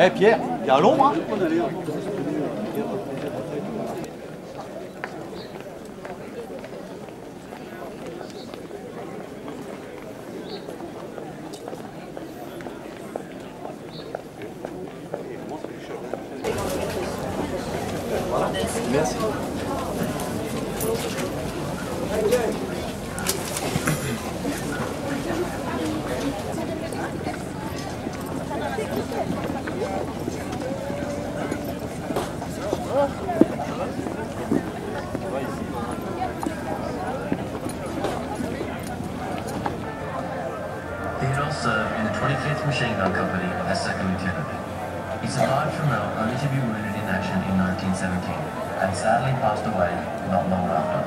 Eh Pierre, il y a l'ombre hein. Merci. Theodore served in the 25th Machine Gun Company as second lieutenant. He survived from Mel only to be wounded in action in 1917 and sadly passed away not long after.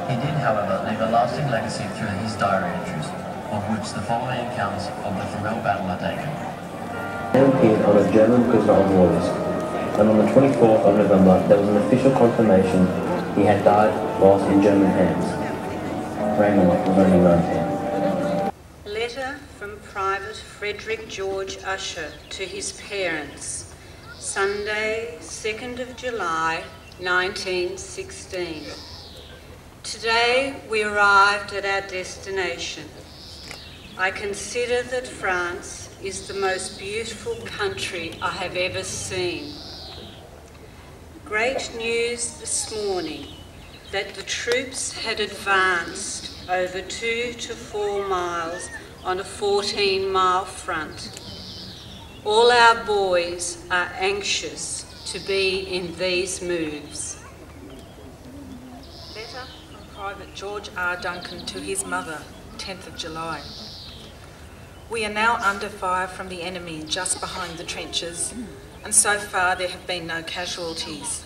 He did, however, leave a lasting legacy through his diary entries, of which the following accounts of the Fromelles battle are taken. He appeared on a German prisoner of war list, and on the 24th of November there was an official confirmation he had died whilst in German hands. Raymond was only 19. Letter from Private Frederick George Usher to his parents, Sunday, 2nd of July, 1916. Today we arrived at our destination. I consider that France is the most beautiful country I have ever seen. Great news this morning that the troops had advanced over 2 to 4 miles on a 14-mile front. All our boys are anxious to be in these moves. Letter from Private George R. Duncan to his mother, 10th of July. We are now under fire from the enemy just behind the trenches, and so far there have been no casualties.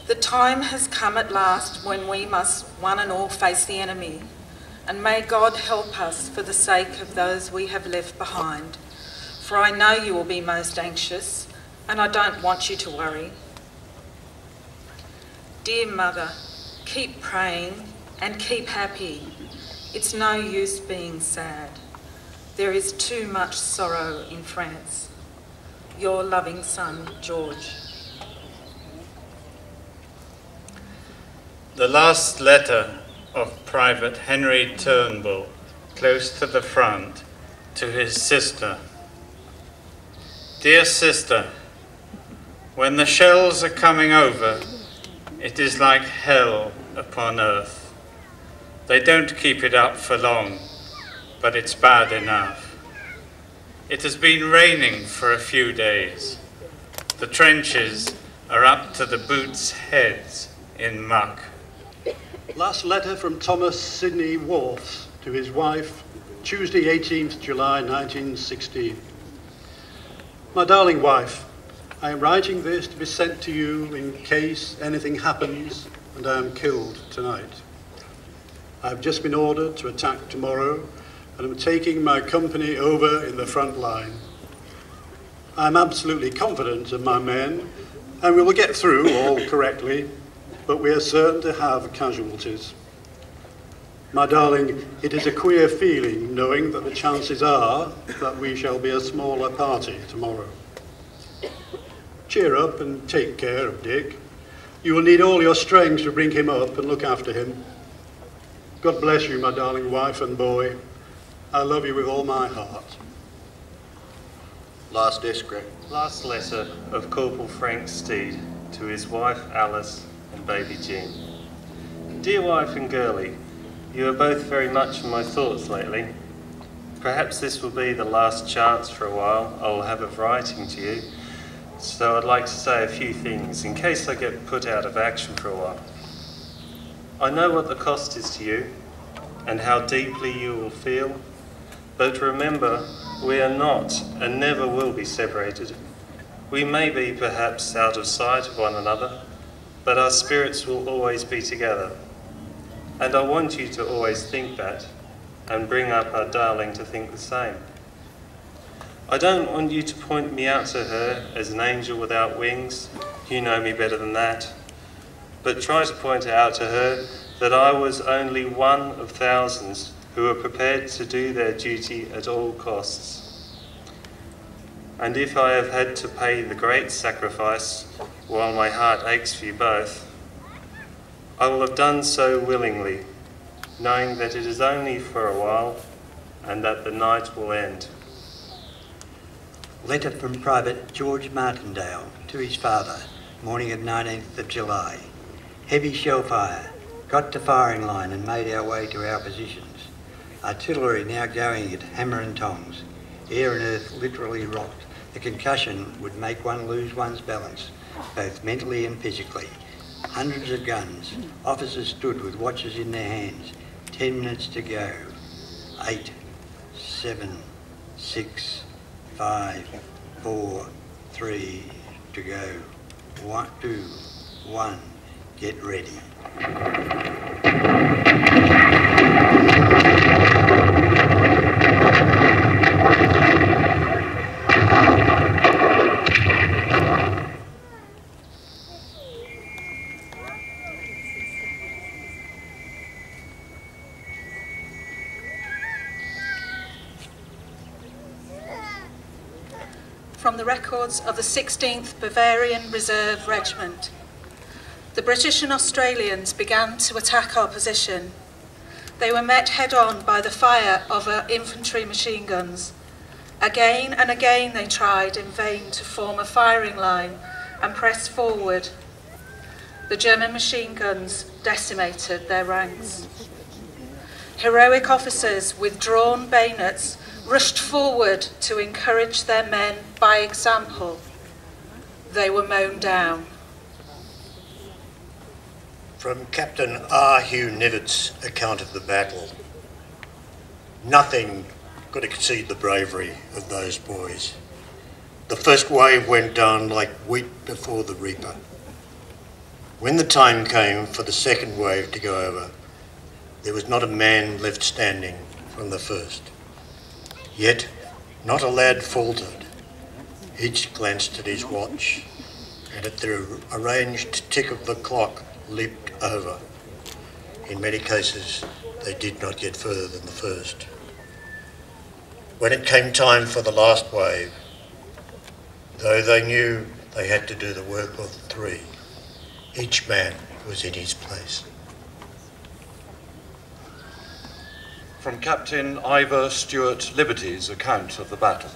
The time has come at last when we must one and all face the enemy, and may God help us for the sake of those we have left behind, for I know you will be most anxious, and I don't want you to worry. Dear Mother, keep praying and keep happy. It's no use being sad. There is too much sorrow in France. Your loving son, George. The last letter of Private Henry Turnbull, close to the front, to his sister. Dear sister, when the shells are coming over, it is like hell upon earth. They don't keep it up for long, but it's bad enough. It has been raining for a few days. The trenches are up to the boots' heads in muck. Last letter from Thomas Sidney Wolfe to his wife, Tuesday 18th July 1916. My darling wife, I am writing this to be sent to you in case anything happens and I am killed tonight. I have just been ordered to attack tomorrow and am taking my company over in the front line. I am absolutely confident of my men and we will get through all correctly, but we are certain to have casualties. My darling, it is a queer feeling knowing that the chances are that we shall be a smaller party tomorrow. Cheer up and take care of Dick. You will need all your strength to bring him up and look after him. God bless you, my darling wife and boy. I love you with all my heart. Last letter of Corporal Frank Steed to his wife Alice and baby Jean. Dear wife and girlie, you are both very much in my thoughts lately. Perhaps this will be the last chance for a while I will have of writing to you, so I'd like to say a few things in case I get put out of action for a while. I know what the cost is to you and how deeply you will feel, but remember, we are not and never will be separated. We may be perhaps out of sight of one another, but our spirits will always be together. And I want you to always think that and bring up our darling to think the same. I don't want you to point me out to her as an angel without wings. You know me better than that. But try to point out to her that I was only one of thousands who were prepared to do their duty at all costs. And if I have had to pay the great sacrifice while my heart aches for you both, I will have done so willingly, knowing that it is only for a while and that the night will end. Letter from Private George Martindale to his father, morning of 19th of July. Heavy shell fire. Got to firing line and made our way to our positions. Artillery now going at hammer and tongs. Air and earth literally rocked. The concussion would make one lose one's balance, both mentally and physically. Hundreds of guns. Officers stood with watches in their hands. 10 minutes to go. 8, 7, 6, 5, 4, 3 to go. 1, 2, 1. Get ready. From the records of the 16th Bavarian Reserve Regiment. The British and Australians began to attack our position. They were met head-on by the fire of our infantry machine guns. Again and again they tried in vain to form a firing line and press forward. The German machine guns decimated their ranks. Heroic officers with drawn bayonets rushed forward to encourage their men by example. They were mown down. From Captain R. Hugh Nevitt's account of the battle, nothing could exceed the bravery of those boys. The first wave went down like wheat before the reaper. When the time came for the second wave to go over, there was not a man left standing from the first. Yet not a lad faltered. Each glanced at his watch, and at the arranged tick of the clock leaped over. In many cases, they did not get further than the first. When it came time for the last wave, though they knew they had to do the work of the three, each man was in his place. From Captain Ivor Stewart Liberty's account of the battle.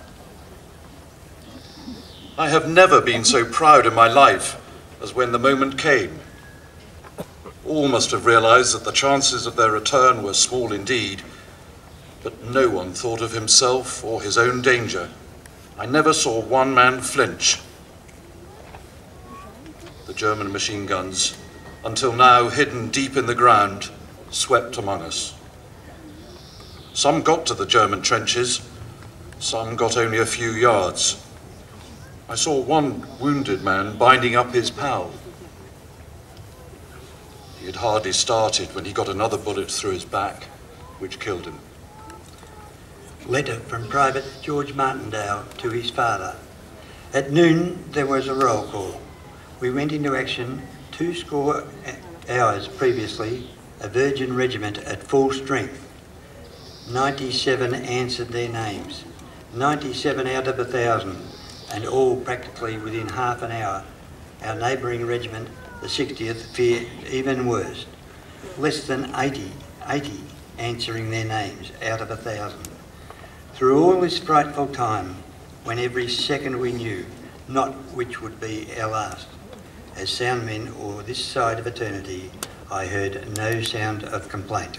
I have never been so proud in my life as when the moment came. All must have realised that the chances of their return were small indeed, but no one thought of himself or his own danger. I never saw one man flinch. The German machine guns, until now hidden deep in the ground, swept among us. Some got to the German trenches, some got only a few yards. I saw one wounded man binding up his pal. He had hardly started when he got another bullet through his back, which killed him. Letter from Private George Martindale to his father. At noon there was a roll call. We went into action 20 hours previously, a Virgin regiment at full strength. 97 answered their names, 97 out of 1,000, and all practically within half an hour. Our neighbouring regiment, the 60th, fared even worse. Less than 80 answering their names out of 1,000. Through all this frightful time, when every second we knew not which would be our last, as sound men or this side of eternity, I heard no sound of complaint.